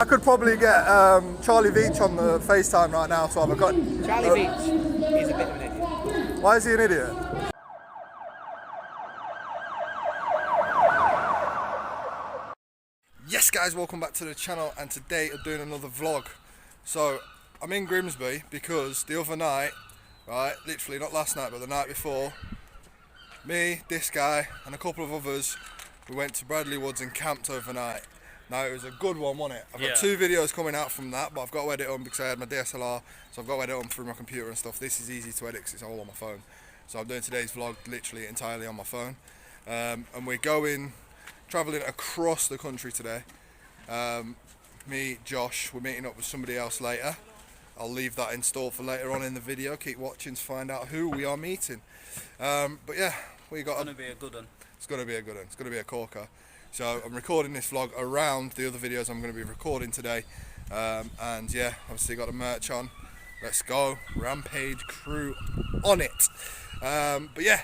I could probably get Charlie Veitch on the FaceTime right now, so I've got... Charlie Veitch, he's a bit of an idiot. Why is he an idiot? Yes guys, welcome back to the channel, and today I'm doing another vlog. So, I'm in Grimsby because the other night, right, literally not last night but the night before, me, this guy and a couple of others, we went to Bradley Woods and camped overnight. Now it was a good one, wasn't it? I've got 2 videos coming out from that, but I've got to edit them because I had my DSLR, so I've got to edit them through my computer and stuff. This is easy to edit because it's all on my phone. So I'm doing today's vlog literally entirely on my phone. And we're travelling across the country today. Me, Josh, we're meeting up with somebody else later. I'll leave that in store for later on in the video. Keep watching to find out who we are meeting. But yeah, we got... It's going to be a good one. It's going to be a good one. It's going to be a corker. So I'm recording this vlog around the other videos I'm going to be recording today. And yeah, obviously got the merch on. Let's go. Rampage crew on it. But yeah,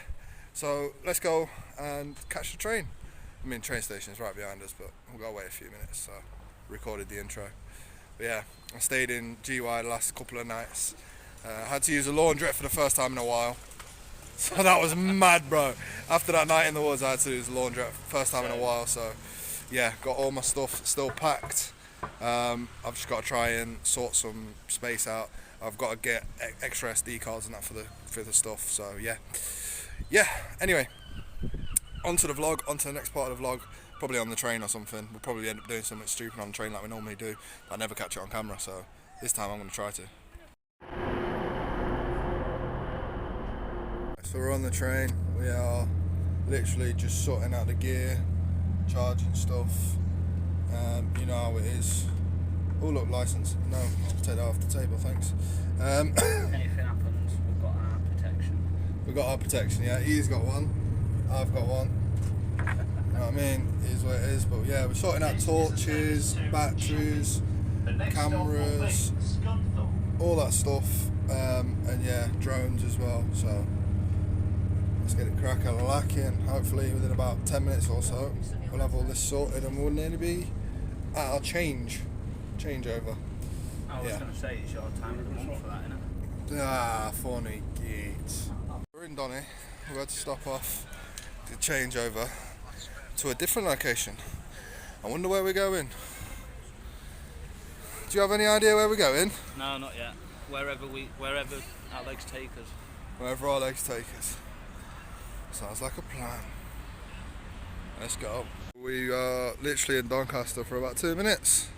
so let's go and catch the train. I mean, train station's right behind us, but we've got to wait a few minutes, so recorded the intro. But yeah, I stayed in GY the last couple of nights. I had to use a laundrette for the first time in a while. So that was mad, bro. After that night in the woods, I had to use a laundrette first time in a while. So yeah, got all my stuff still packed. I've just got to try and sort some space out. I've got to get extra SD cards and that for the stuff. So yeah. Anyway, onto the vlog, onto the next part of the vlog. Probably on the train or something. We'll probably end up doing something stupid on the train like we normally do. But I never catch it on camera, so this time I'm going to try to. So we're on the train. We are literally just sorting out the gear, charging stuff. You know how it is. Oh look, license. No, I'll take that off the table, thanks. Anything happens, we've got our protection. We've got our protection, yeah. He's got one. I've got one. You know what I mean? It is what it is. But yeah, we're sorting out torches, batteries, cameras, all that stuff. And yeah, drones as well. So let's get it crack-a-lacking. Hopefully within about 10 minutes or so we'll have all this sorted and we'll nearly be at our changeover. I was going to say it's your time of the month for that, innit? Ah, funny geeks. We're in Donny. We had to stop off to change over to a different location. I wonder where we're going. Do you have any idea where we're going? No, not yet. Wherever our legs take us. Wherever our legs take us. Sounds like a plan. Let's go. We are literally in Doncaster for about 2 minutes.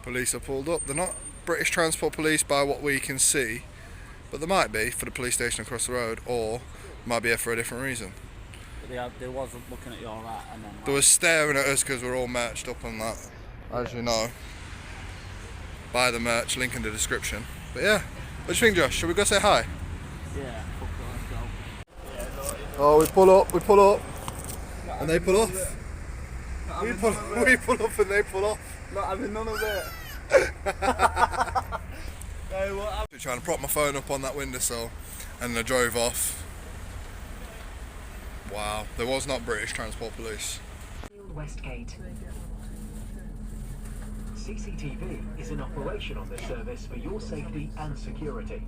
Police are pulled up. They're not British Transport Police by what we can see, but they might be for the police station across the road, or might be here for a different reason. But they was looking at your rat and then... They were staring at us because we're all merched up on that, as you know. Buy the merch, link in the description. But yeah, what do you think, Josh? Should we go say hi? Yeah, let's go. Oh, we pull up, and they pull off. We pull up and they pull off. Not having none of it. I'm trying to prop my phone up on that windowsill, and they drove off. Wow, there was not British Transport Police. Westgate. CCTV is in operation on this service for your safety and security.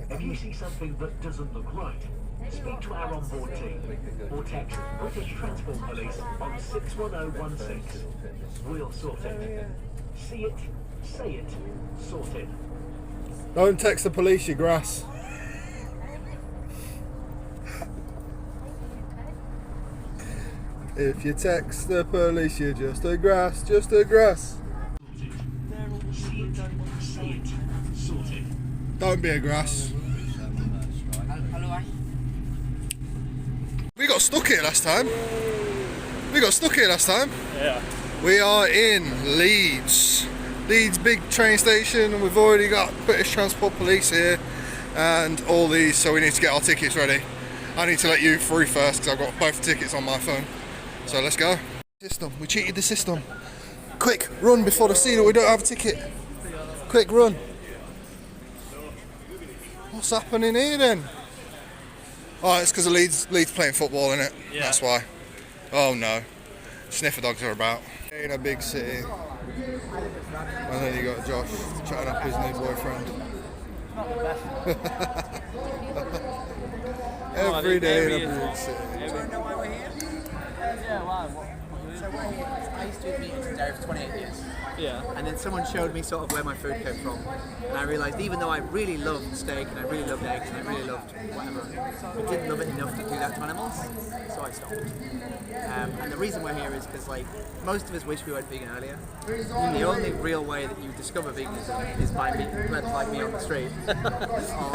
If you see something that doesn't look right, speak to our onboard team or text British Transport Police on 61016. We'll sort it. See it, say it, sort it. Don't text the police, you grass. If you text the police, you're just a grass, just a grass. See it, say it, sort it. Don't be a grass. We got stuck here last time. Yeah. We are in Leeds. Leeds big train station, and we've already got British Transport Police here and all these, so we need to get our tickets ready. I need to let you through first because I've got both tickets on my phone. So let's go. System, we cheated the system. Quick, run before they see that we don't have a ticket. Quick, run. What's happening here then? Oh, it's because of Leeds playing football, innit? Yeah. That's why. Oh no. sniffer dogs are about. In a big city. And then you got Josh chatting up his new boyfriend. Every day in a big city. Do you know why we're here? Yeah, why? So we're here. I used to eat meat in dairy for 28 years. Yeah. And then someone showed me sort of where my food came from. And I realised even though I really loved steak and I really loved eggs and I really loved whatever, I didn't love it enough to do that to animals, so I stopped. And the reason we're here is because like most of us wish we went vegan earlier. The only real way that you discover veganism is by meeting plebs like me on the street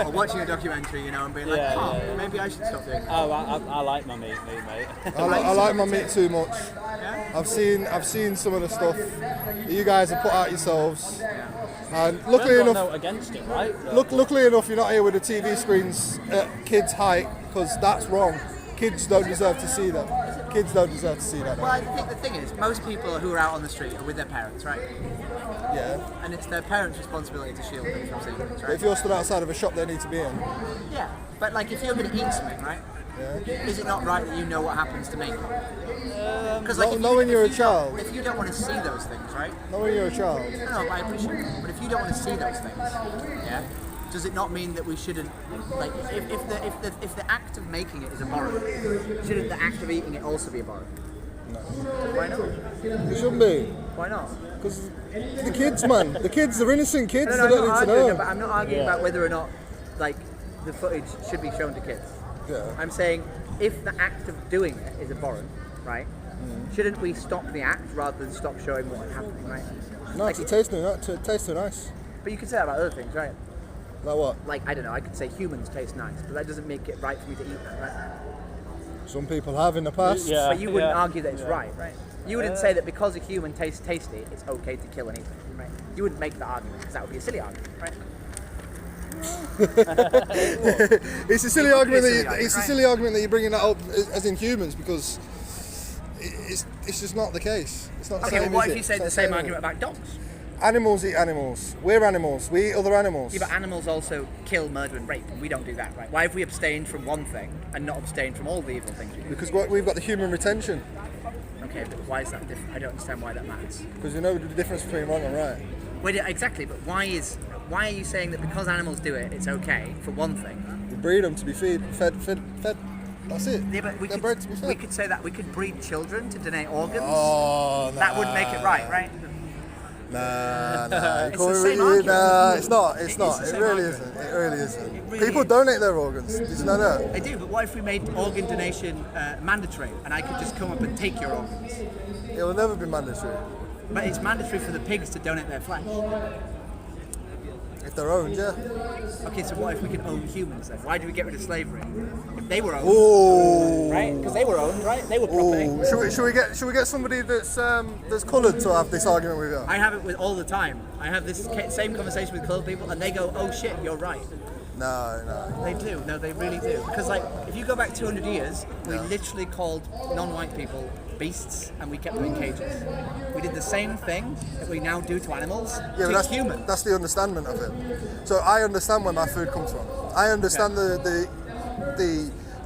or watching a documentary, you know, and being like, maybe I should stop doing it. Oh, I like my meat, mate. I like my meat too much. Yeah? I've seen some of the stuff that you guys have put out yourselves, and luckily I've got enough, no against it, right? luckily enough, you're not here with the TV screens at kids' height, because that's wrong. Kids don't deserve to see that. Kids don't deserve to see that. Well, I think the thing is, most people who are out on the street are with their parents, right? Yeah. And it's their parents' responsibility to shield them from seeing things, But right? if you're stood outside of a shop they need to be in, Yeah, but like if you're going to eat something, right? yeah. Is it not right that you know what happens to me? Because like, Not when you're a child. if you don't want to see those things, right? Not when you're a child. No, I appreciate it. But if you don't want to see those things, yeah, does it not mean that we shouldn't, like, if the act of making it is abhorrent, shouldn't the act of eating it also be abhorrent? No. Why not? It shouldn't be. Why not? Because the kids, man. The kids, they're innocent kids. No, They I'm don't not need to arguing, know. I'm not arguing about whether or not, like, the footage should be shown to kids. Yeah. I'm saying if the act of doing it is abhorrent, right? Shouldn't we stop the act rather than stop showing what's happening, right? No, Like, it tastes too nice. but you could say that about other things, right? Like what? Like, I don't know, I could say humans taste nice, but that doesn't make it right for me to eat them, right? Some people have in the past. Yeah. But you wouldn't argue that it's right? You wouldn't say that because a human tastes tasty, it's okay to kill and eat it, right? You wouldn't make that argument, because that would be a silly argument, right? It's a silly It would argument. be a silly argument, It's a right? silly argument that you're bringing that up as in humans, because it's just not the case. It's not the Okay, same. well, what is if it? you said It's not the same same. argument about dogs? Animals eat animals. We're animals. We eat other animals. Yeah, but animals also kill, murder, and rape, and we don't do that, right? Why have we abstained from one thing and not abstained from all the evil things we do? Because we've got the human retention. Okay, but why is that different? I don't understand why that matters. Because you know the difference between wrong and right. Wait, exactly, but why are you saying that because animals do it, it's okay, for one thing? We breed them to be fed. That's it. Yeah, but They're bred to be fed. we could say that we could breed children to donate organs. Oh, nah, That wouldn't make it right, right? Nah. It's the same argument. Nah, it's not. It's It not. is the It same really argument. isn't. It really isn't. It really People is. donate their organs. Did you know that? I do, but what if we made organ donation mandatory and I could just come up and take your organs? It will never be mandatory. But it's mandatory for the pigs to donate their flesh. If they're owned, yeah. Okay, so what if we could own humans then? Why do we get rid of slavery? If they were owned, Ooh. right? Because they were owned, right? They were property. Ooh. Should we get somebody that's coloured to have this argument with you? I have it with all the time. I have this same conversation with coloured people, and they go, "Oh shit, you're right." No. They do. No, they really do. Because like, if you go back 200 years, we literally called non-white people beasts, and we kept them in cages. We did the same thing that we now do to animals Yeah, to but humans. that's the understanding of it. So I understand where my food comes from. I understand the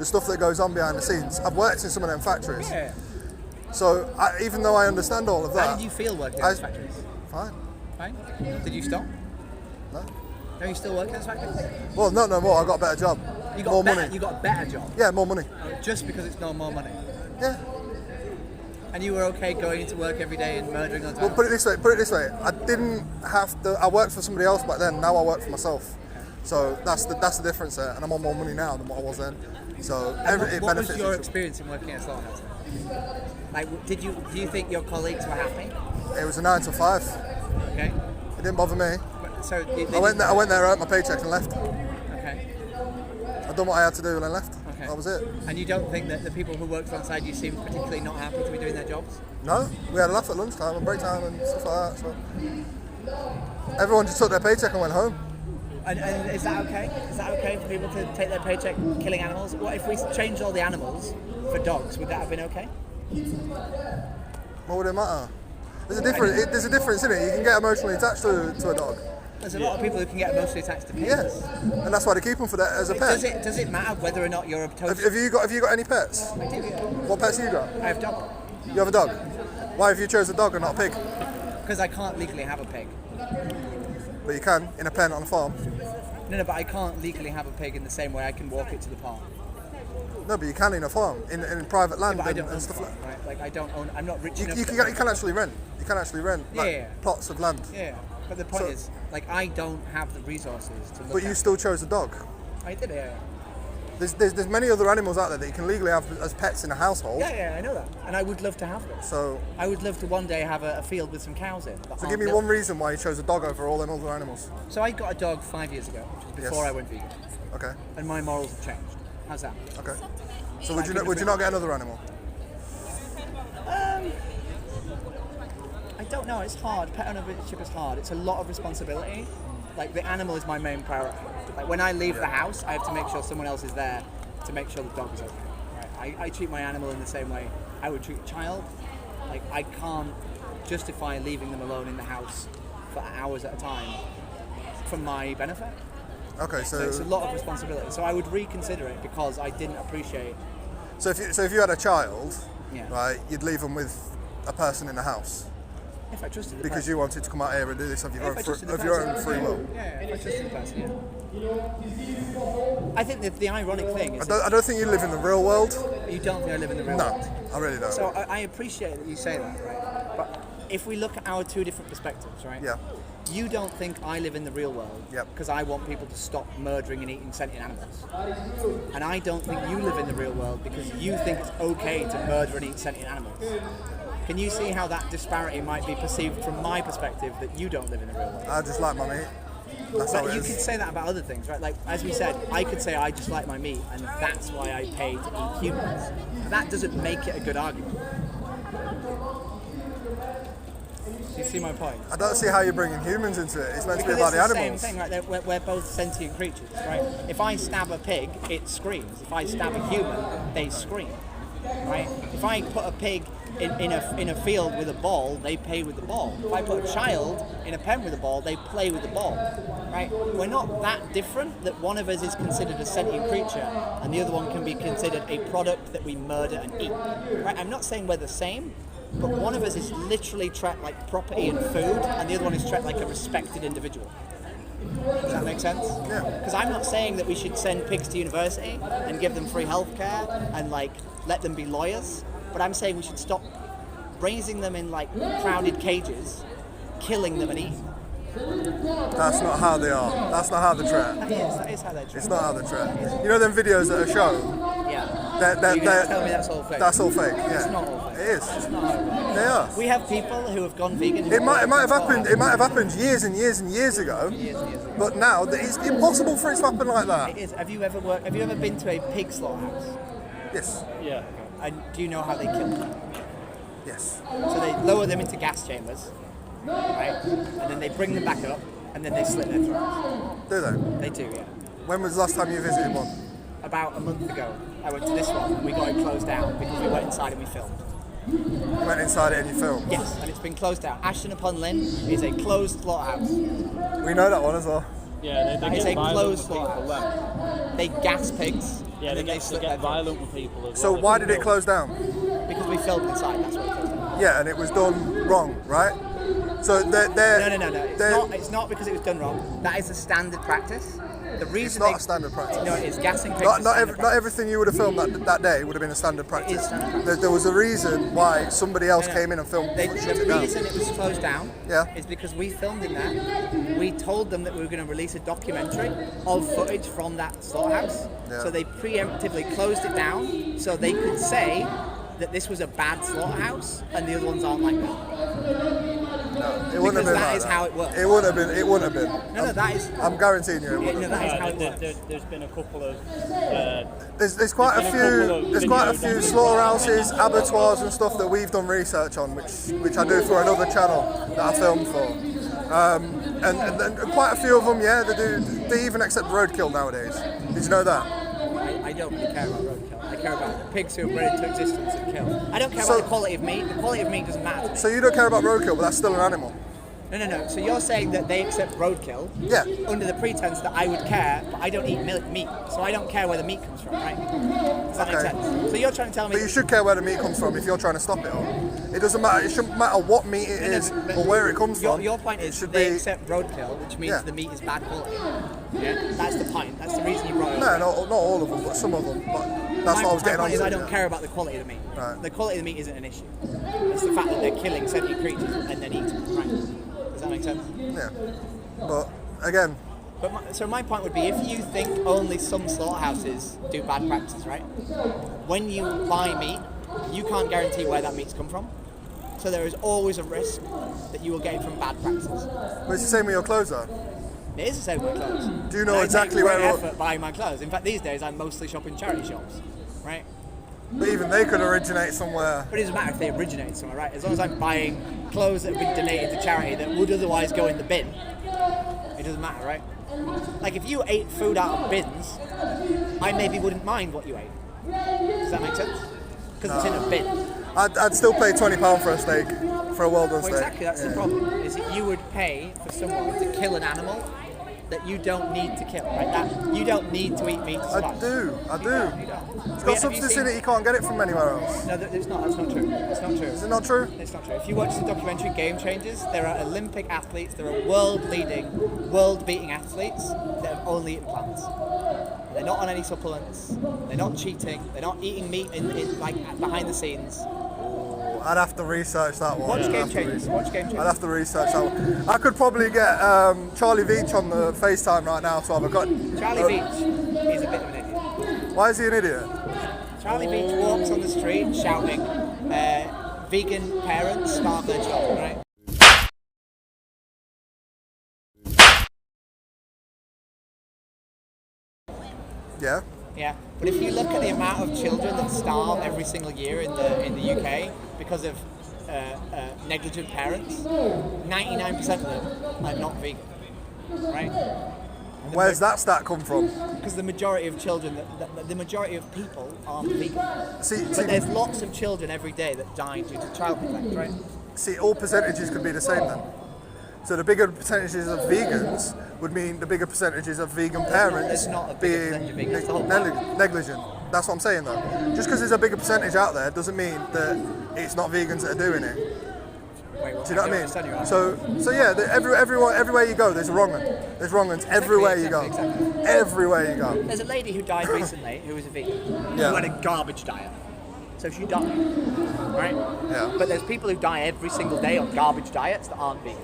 stuff that goes on behind the scenes. I've worked in some of them factories. Yeah. So even though I understand all of that, How did you feel working in those factories? Fine. Fine. Did you stop? No. No, you still working in those factories? Well, not no more. I got a better job. You got more better, money. You got a better job. Yeah, more money. Just because it's no more money. Yeah. And you were okay going into work every day and murdering on Well, put it this way. I didn't have to. I worked for somebody else back then. Now I work for myself. So that's the difference there. And I'm on more money now than what I was then. So it What benefits. was your each experience in working at a slaughterhouse? Like, do you think your colleagues were happy? other. It was a 9 to 5. Okay. It didn't bother me. So I went there, earned my paycheck and left. Okay. I done what I had to do and I left. Okay. That was it. And you don't think that the people who worked alongside you seemed particularly not happy to be doing their jobs? No, we had a laugh at lunchtime and break time and stuff like that. So everyone just took their paycheck and went home. And is that okay? Is that okay for people to take their paycheck killing animals? What if we changed all the animals for dogs? Would that have been okay? What would it matter? There's a difference in it. You can get emotionally attached to a dog. There's a lot of people who can get emotionally attached to pigs. Yes, and that's why they keep them for that as a pet. Does it matter whether or not you're a total... Have you got any pets? I do, yeah. What pets have you got? I have dog. You have a dog. Why have you chose a dog and not a pig? Because I can't legally have a pig. But you can, in a pen on a farm. No, but I can't legally have a pig in the same way I can walk it to the park. No, but you can in a farm, in private land But I don't own and stuff like farm, that. right? Like I don't own. I'm not rich enough. You can actually rent. You can actually rent like, Yeah. plots of land. Yeah, but the point So- is, like, I don't have the resources to look But you at. still chose a dog. I did, yeah. There's many other animals out there that you can legally have as pets in a household. Yeah, I know that, and I would love to have them. So I would love to one day have a field with some cows in. So give me one reason why you chose a dog over all them other animals. So I got a dog 5 years ago, which was before Yes. I went vegan, Okay. and my morals have changed. How's that? Okay. So would you not get another animal? I don't know. It's hard. Pet ownership is hard. It's a lot of responsibility. Like the animal is my main priority. Like when I leave the house, I have to make sure someone else is there to make sure the dog is okay. Right? I treat my animal in the same way I would treat a child. Like I can't justify leaving them alone in the house for hours at a time for my benefit. Okay, So it's a lot of responsibility. So I would reconsider it because I didn't appreciate. so if you had a child, Yeah. right, you'd leave them with a person in the house If I trusted the because person. you wanted to come out here and do this of your If I own trusted the of your person, own free will. Yeah, if I trusted the person, yeah. I think that the ironic thing is I don't think you live in the real world. that you don't think I live in the real No, world. I really don't. So I appreciate that you say that, right? But if we look at our two different perspectives, right? Yeah. You don't think I live in the real world Yep. because I want people to stop murdering and eating sentient animals. And I don't think you live in the real world because you think it's okay to murder and eat sentient animals. Can you see how that disparity might be perceived from my perspective that you don't live in the real world? I just like my meat. That's how But it you is. could say that about other things, right? Like, as we said, I could say I just like my meat and that's why I pay to eat humans. But that doesn't make it a good argument. Do you see my point? I don't see how you're bringing humans into it. It's meant to be Because about it's the the animals. same thing, right? We're both sentient creatures, right? If I stab a pig, it screams. If I stab a human, they scream, right? If I put a pig in a field with a ball, they play with the ball. If I put a child in a pen with a ball, they play with the ball, right? We're not that different that one of us is considered a sentient creature and the other one can be considered a product that we murder and eat, right? I'm not saying we're the same, but one of us is literally treated like property and food, and the other one is treated like a respected individual. Does that make sense? Yeah. Because I'm not saying that we should send pigs to university and give them free healthcare and like let them be lawyers, but I'm saying we should stop raising them in like crowded cages, killing them and eating them. That's not how they are. That's not how they treat. That is how they treat. It's not how they treat. You know them videos that are shown? Yeah. They're, You're gonna tell me that's all fake? That's all fake. Yeah. It's not all fake. It is. It's not all fake. They are. We have people who have gone vegan. who It might have work happened. in It might have happened years and years and years ago. Years and years ago. But now it's impossible for it to happen like It that. is. Have you ever been to a pig slaughterhouse? Yes. Yeah. And do you know how they kill them? Yes. So they lower them into gas chambers, right? And then they bring them back up, and then they slit their throats. Do they? They do, yeah. When was the last time you visited one? About a month ago, I went to this one, and we got it closed down because we went inside and we filmed. You went inside it and you filmed. Yes, and it's been closed down. Ashton upon Lynn is a closed slaughterhouse. We know that one as well. Yeah, they It's get a violent closed with people slaughterhouse. then. They gas pigs, Yeah, and they then they get, slit they their get throats. violent with people as So well. why did it close down? Because we filmed inside, that's why it closed down. Yeah, and it was done wrong, right? So they're No. It's not because it was done wrong. That is the standard practice. The reason It's not they- a standard practice. No, it is. Gassing pigs Not, is not, standard not practice. everything you would have filmed that day would have been a standard practice. standard practice. There was a reason why somebody else No. came in and filmed The shut it down. reason it was closed down Yeah. is because we filmed in there. We told them that we were going to release a documentary of footage from that slaughterhouse. Yeah. So they preemptively closed it down so they could say that this was a bad slaughterhouse and the other ones aren't like that. It wouldn't have Because been that like is that. how it works. It wouldn't have been. It wouldn't have been. No, that is. I'm guaranteeing you. It wouldn't No, have that is how it works. There's been a couple of There's quite a There's been a couple few. of There's quite a videos few on slaughterhouses, abattoirs, and stuff that we've done research on, which I do for another channel that I filmed for. And then quite a few of them, yeah, they even accept roadkill nowadays. Did you know that? I don't really care about roadkill. I care about pigs who are bred into existence and killed. I don't care So- about the quality of meat. The quality of meat doesn't matter to me. So you don't care about roadkill, but that's still an animal. No. So you're saying that they accept roadkill Yeah. under the pretense that I would care, but I don't eat meat, so I don't care where the meat comes from, right? Does that make Okay. sense? So you're trying to tell me... But you should care where the meat comes from if you're trying to stop it all. It doesn't matter. It shouldn't matter what meat it is but or where it comes from. Your point It is should they be. accept roadkill, which means Yeah. the meat is bad quality. Yeah, that's the point. That's the reason you brought it No, up. not all of them, but some of them. But that's what I was getting my on point is to. I don't care about the quality of the meat. Right. The quality of the meat isn't an issue. It's the fact that they're killing sentient creatures and then eating them. Right? Does that make sense? Yeah. But again, So my point would be, if you think only some slaughterhouses do bad practices, right? When you buy meat, you can't guarantee where that meat's come from. So there is always a risk that you will get it from bad practices. but it's the same with your clothes, though. It is the same with my clothes. Do you know And exactly I make where? great effort buying my clothes. In fact, these days I mostly shop in charity shops, right? But even they could originate somewhere. But it doesn't matter if they originate somewhere, right? As long as I'm buying clothes that have been donated to charity that would otherwise go in the bin, it doesn't matter, right? Like if you ate food out of bins, I maybe wouldn't mind what you ate. Does that make sense? Because it's in a bin. I'd still pay £20 for a steak, for a well done Well, steak. exactly, that's the problem. Is that you would pay for someone to kill an animal that you don't need to kill, right? That you don't need to eat meat to survive. I do. You don't. It's got substance in it. You can't get it from anywhere else. No, it's not. That's not true. It's not true. Is it not true? It's not true. If you watch the documentary Game Changers, there are Olympic athletes, there are world-beating athletes that have only eaten plants. They're not on any supplements. They're not cheating. They're not eating meat in like behind the scenes. I'd have to research that one. Watch I'd Game have to Changers. research- Watch Game I'd Changers. have to research that one. I could probably get Charlie Veitch on the FaceTime right now, so I've got. Charlie Veitch is a bit of an idiot. Why is he an idiot? Charlie Veitch walks on the street shouting, "Vegan parents starve their children." Right? Yeah. Yeah, but if you look at the amount of children that starve every single year in the UK because of negligent parents, 99% of them are not vegan, right? Where's that stat come from? Because the majority of children, the majority of people aren't vegan. See, But there's lots of children every day that die due to child neglect, right? all percentages could be the same then. So the bigger percentages of vegans would mean the bigger percentages of vegan parents there's not a bigger being percentage of vegans, that's the whole point. negligent. That's what I'm saying though. Just because there's a bigger percentage out there doesn't mean that it's not vegans that are doing it. Wait, Do you know what I mean? So yeah, everywhere you go, there's wrong ones. There's wrong ones everywhere you go. Exactly. Everywhere you go. There's a lady who died recently who was a vegan, Yeah. who had a garbage diet. So she died, right? Yeah. But there's people who die every single day on garbage diets that aren't vegan,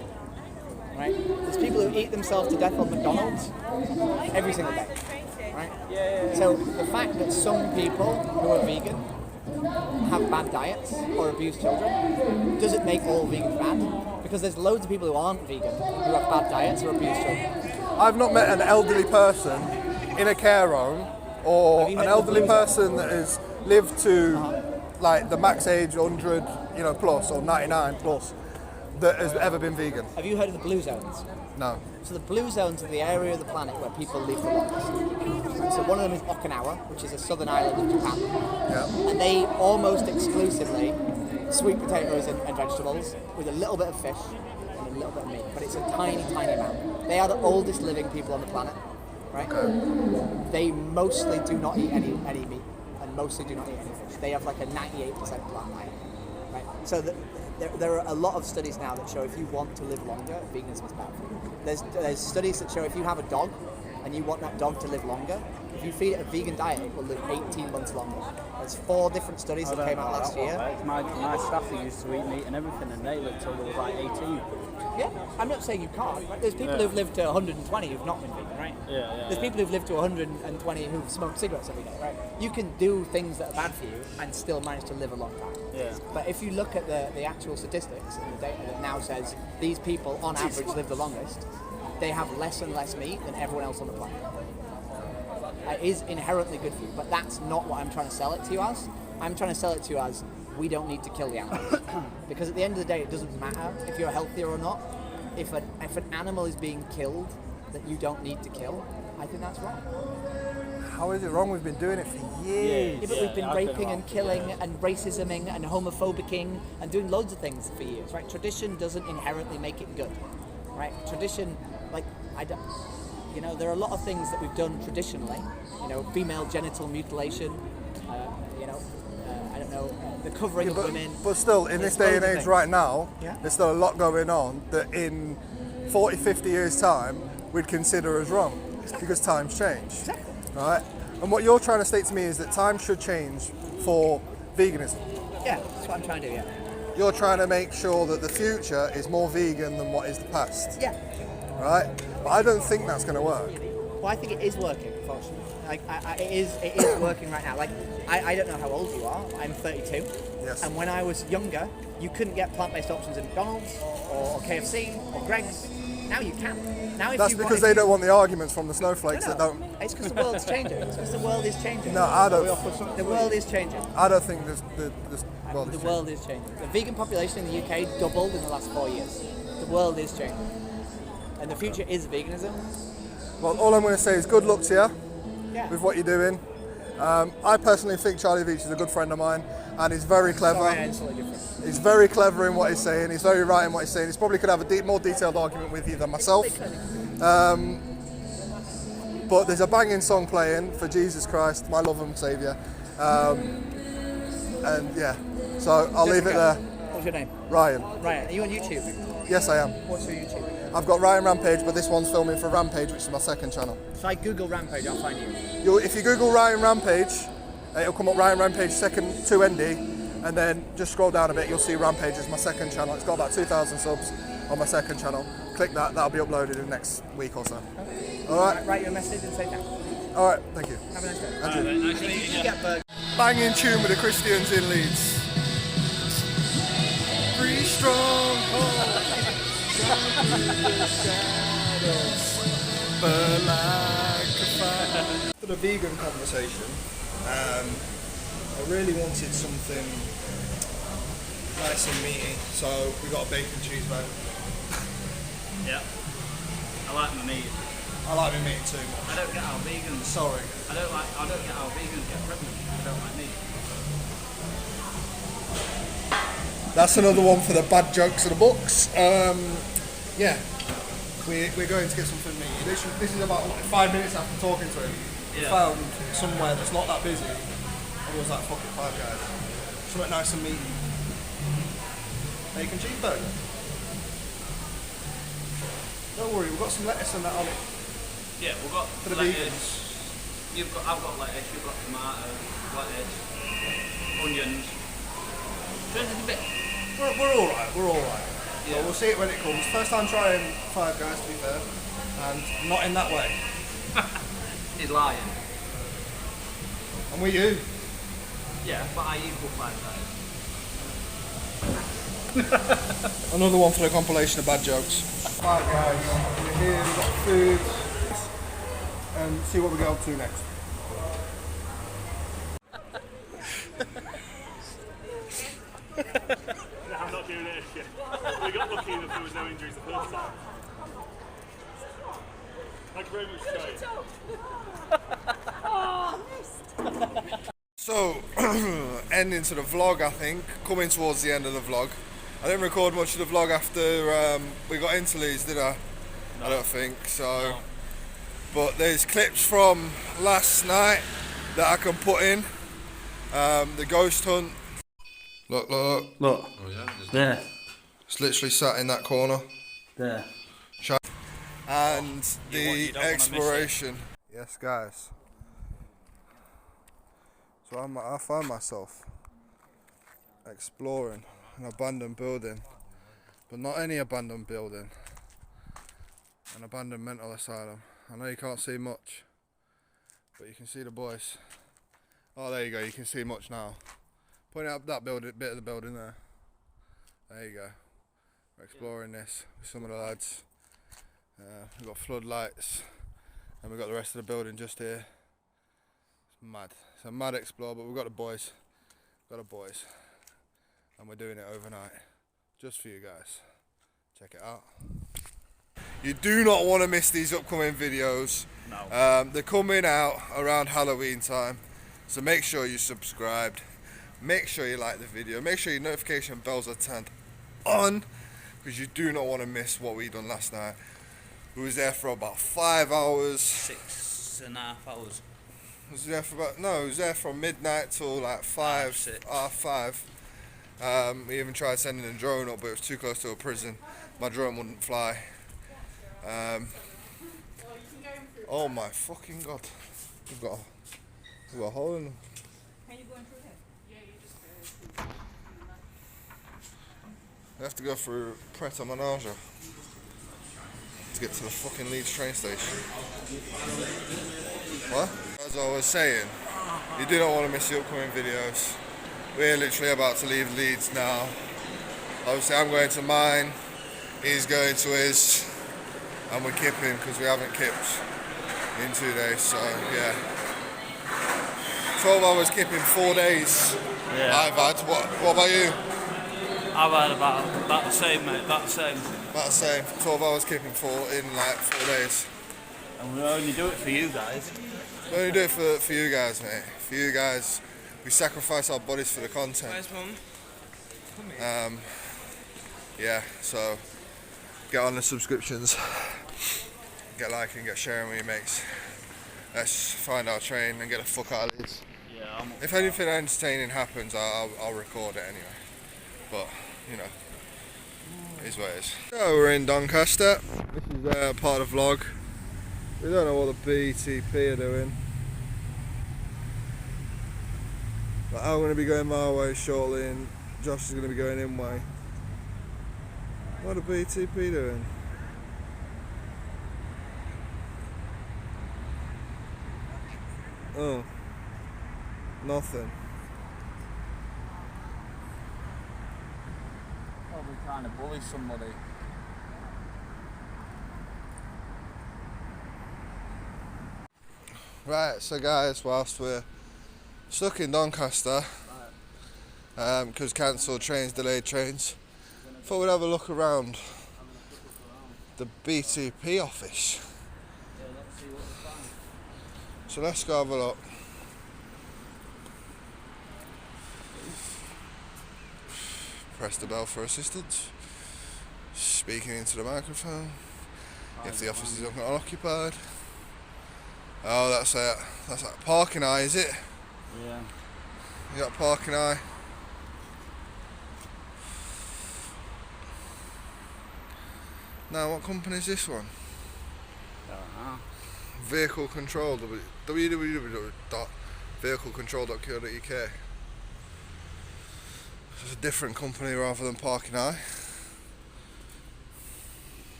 right? There's people who eat themselves to death on McDonald's every single day, right? So the fact that some people who are vegan have bad diets or abuse children doesn't make all vegans bad, because there's loads of people who aren't vegan who have bad diets or abuse children. I've not met an elderly person in a care home or Have you an heard of elderly the Blue Zone? person that has lived to like the max age 100, plus or 99 plus that has ever been vegan. Have you heard of the blue zones? No. So the blue zones are the area of the planet where people live the longest. So one of them is Okinawa, which is a southern island of Japan. Yeah. And they almost exclusively sweet potatoes and vegetables with a little bit of fish and a little bit of meat. But it's a tiny, tiny amount. They are the oldest living people on the planet, right? They mostly do not eat any meat and mostly do not eat any fish. They have like a 98% plant diet, right? So there are a lot of studies now that show if you want to live longer, veganism is bad for you. There's studies that show if you have a dog and you want that dog to live longer, if you feed it a vegan diet, it will live 18 months longer. There's 4 different studies that came out last year. My staff who used to eat meat and everything, and they lived till they was like 18. Yeah, I'm not saying you can't. Right? There's people who've lived to 120 who've not been vegan, right? There's people who've lived to 120 who've smoked cigarettes every day, right? You can do things that are bad for you and still manage to live a long time. Yeah. But if you look at the actual statistics and the data that now says these people on average live the longest, they have less and less meat than everyone else on the planet. It is inherently good for you, but that's not what I'm trying to sell it to you as. I'm trying to sell it to you as we don't need to kill the animals. Because at the end of the day, it doesn't matter if you're healthier or not. If an animal is being killed that you don't need to kill, I think that's wrong. How is it wrong? We've been doing it for years. Yeah, but we've been raping and killing and racisming and homophobicing and doing loads of things for years, right? Tradition doesn't inherently make it good, right? Tradition, like, you know, there are a lot of things that we've done traditionally, you know, female genital mutilation, you know, I don't know, the covering of women. But still, in this day and age right now, Yeah. there's still a lot going on that in 40, 50 years' time, we'd consider as wrong. Because times change. Exactly. Right? And what you're trying to state to me is that time should change for veganism. Yeah, that's what I'm trying to do, yeah. You're trying to make sure that the future is more vegan than what is the past. Yeah. Right? But I don't think that's going to work. Well, I think it is working, fortunately. Like, it is working right now. Like, I don't know how old you are. I'm 32. Yes. And when I was younger, you couldn't get plant-based options at McDonald's or KFC or Greg's. Now you can. Now, if That's you because want, they don't want the arguments from the snowflakes that don't. It's because the world's changing. It's because the world is changing. No, I don't. The world is changing. I don't think the world is The changing. world is changing. The vegan population in the UK doubled in the last 4 years. The world is changing. And the future is veganism. Well, all I'm going to say is good luck to you Yeah. with what you're doing. I personally think Charlie Veitch is a good friend of mine, and he's very clever. Sorry, I'm slightly different. He's very clever in what he's saying. He's very right in what he's saying. He's probably could have a more detailed argument with you than myself. But there's a banging song playing for Jesus Christ, my love and saviour. And yeah, so I'll leave it there. What's your name? Ryan. Ryan. Are you on YouTube? Yes, I am. What's your YouTube? I've got Ryan Rampage, but this one's filming for Rampage, which is my second channel. If I Google Rampage, I'll find you. If you Google Ryan Rampage, it'll come up Ryan Rampage second to ND, and then just scroll down a bit, you'll see Rampage as my second channel. It's got about 2,000 subs on my second channel. Click that, that'll be uploaded in the next week or so. Okay. Alright? Write you a message and say thanks. Alright, thank you. Have a nice day. Thank you. Nice to meet you. You get burgers. Banging tune with the Christians in Leeds. Three strong For the vegan conversation, I really wanted something nice and meaty, so we got a bacon cheeseburger. Yeah. I like my meat. I like my meat too much. I don't get how vegans. Sorry. I don't get how vegans get pregnant. I don't like meat. That's another one for the bad jokes of the books. Yeah, we're going to get something meaty. This is about 5 minutes after talking to him. We found somewhere that's not that busy. And was like, fuck it, Five Guys. Something nice and meaty. Bacon cheeseburger. Don't worry, we've got some lettuce and that on it. Yeah, we've got For the lettuce. I've got lettuce, you've got tomatoes, lettuce, onions. Just a bit. We're alright, we're alright. Yeah. Well, we'll see it when it comes. First time trying Five Guys, to be fair. And not in that way. He's lying. And we you. Yeah, but I equal 5 guys. Another one for the compilation of bad jokes. Five Guys, we're here, we've got food. And see what we get up to next. I'm not doing it again. We got lucky that there was no injuries the first time. Thank you very much, Jay. So, ending to the vlog, I think, coming towards the end of the vlog. I didn't record much of the vlog after we got into Leeds, did I? No. I don't think so. No. But there's clips from last night that I can put in. The ghost hunt. Look. Look. Oh yeah? There. It's literally sat in that corner. There. And the you don't exploration. Yes, guys. So I find myself exploring an abandoned building, but not any abandoned building. An abandoned mental asylum. I know you can't see much, but you can see the boys. Oh, there you go. You can see much now. Pointing out that bit of the building there. There you go. We're exploring this with some of the lads. We've got floodlights, and we've got the rest of the building just here. It's mad. It's a mad explore, but we've got the boys. And we're doing it overnight, just for you guys. Check it out. You do not want to miss these upcoming videos. No. They're coming out around Halloween time, so make sure you're subscribed. Make sure you like the video. Make sure your notification bells are turned on, because you do not want to miss what we done last night. We was there for about 5 hours. 6.5 hours. Was there for about, no, we was there from midnight till like 5, half 5. We even tried sending a drone up, but it was too close to a prison. My drone wouldn't fly. Oh my fucking god. We've got a hole in them. Can you go in through here? Yeah, you just go through. We have to go through Pret a Manger to get to the fucking Leeds train station. What? As I was saying, you do not want to miss the upcoming videos. We're literally about to leave Leeds now. Obviously I'm going to mine, he's going to his, and we're kipping because we haven't kipped in 2 days, so yeah. 12 hours kipping, 4 days. Yeah. I've had. What about you? I've had about the same, mate. About the same. About the same. 12 hours kipping in like 4 days. And we only do it for you guys. We only do it for you guys, mate. For you guys. We sacrifice our bodies for the content. Where's Mum? Yeah, so get on the subscriptions. Get liking, get sharing with your mates. Let's find our train and get the fuck out of Leeds. Yeah, If anything entertaining happens, I'll record it anyway. But, you know, it is what it is. So we're in Doncaster. This is part of the vlog. We don't know what the BTP are doing. But I'm going to be going my way shortly and Josh is going to be going in way. What are BTP doing? Oh, nothing. Probably trying to bully somebody. Right, so guys, whilst we're stuck in Doncaster, because cancelled trains, delayed trains, thought we'd have a look around the BTP office. Yeah, let's see what we find. So let's go have a look. Press the bell for assistance. Speaking into the microphone. If the office is unoccupied. Oh, that's it. That's that parking eye, is it? Yeah. You got parking eye. Now, what company is this one? Don't know. Vehicle Control, www.vehiclecontrol.co.uk. It's a different company rather than Parking Eye.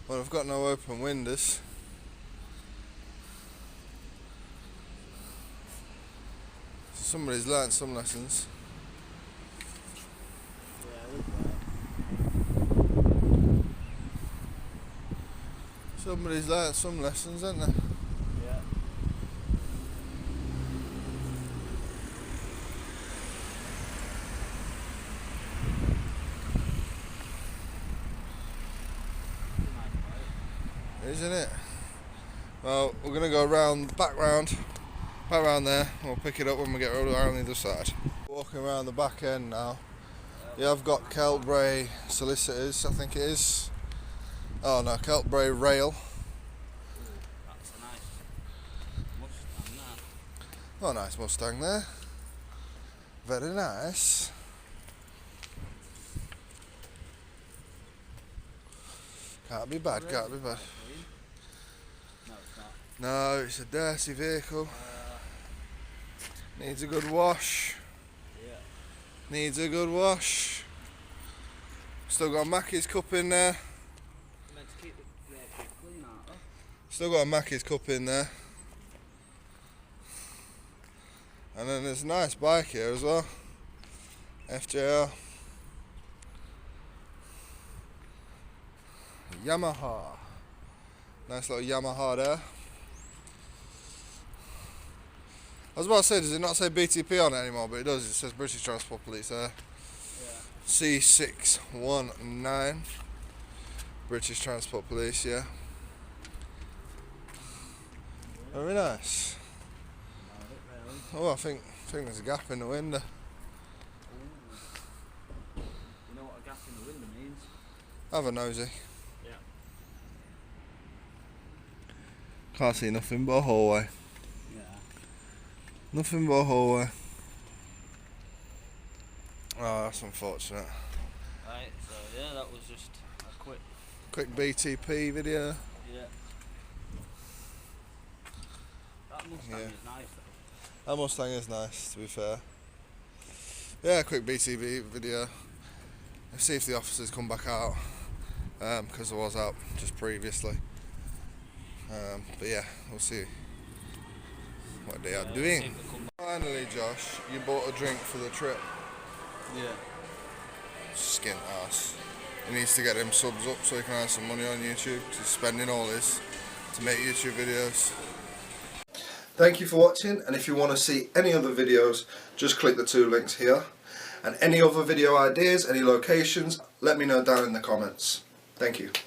Well, I've got no open windows. Somebody's learnt some lessons. Somebody's learnt some lessons, hasn't they? Yeah. Isn't it? Well, we're gonna go back round there. We'll pick it up when we get around the other side. Walking around the back end now. Yeah, I've got Keltbray Solicitors, I think it is. Oh no, Keltbray Rail. That's a nice Mustang, that. Oh, nice Mustang there. Very nice. Can't be bad, can't be bad. No, it's not. No, it's a dirty vehicle. Needs a good wash. Yeah. Needs a good wash. Still got a Mackey's cup in there. Meant to keep it clean, aren't they? Still got a Mackey's cup in there. And then there's a nice bike here as well. FJR. Yamaha. Nice little Yamaha there. I was about to say, does it not say BTP on it anymore? But it does, it says British Transport Police there. C619. British Transport Police, yeah. Very nice. Oh, I think there's a gap in the window. You know what a gap in the window means? Have a nosy. Yeah. Can't see nothing but a hallway. Yeah. Nothing but a hallway. Oh, that's unfortunate. Right, so yeah, that was just a Quick BTP video. yeah. That Mustang Yeah. is nice though. That Mustang is nice, to be fair. Yeah, quick BTV video. Let's see if the officers come back out, because I was out just previously. But yeah, we'll see what they are See doing. if they come Finally, Josh, you bought a drink for the trip. back. Yeah. Skint ass. He needs to get them subs up so he can earn some money on YouTube, because he's spending all his to make YouTube videos. Thank you for watching, and if you want to see any other videos, just click the 2 links here. And any other video ideas, any locations, let me know down in the comments. Thank you.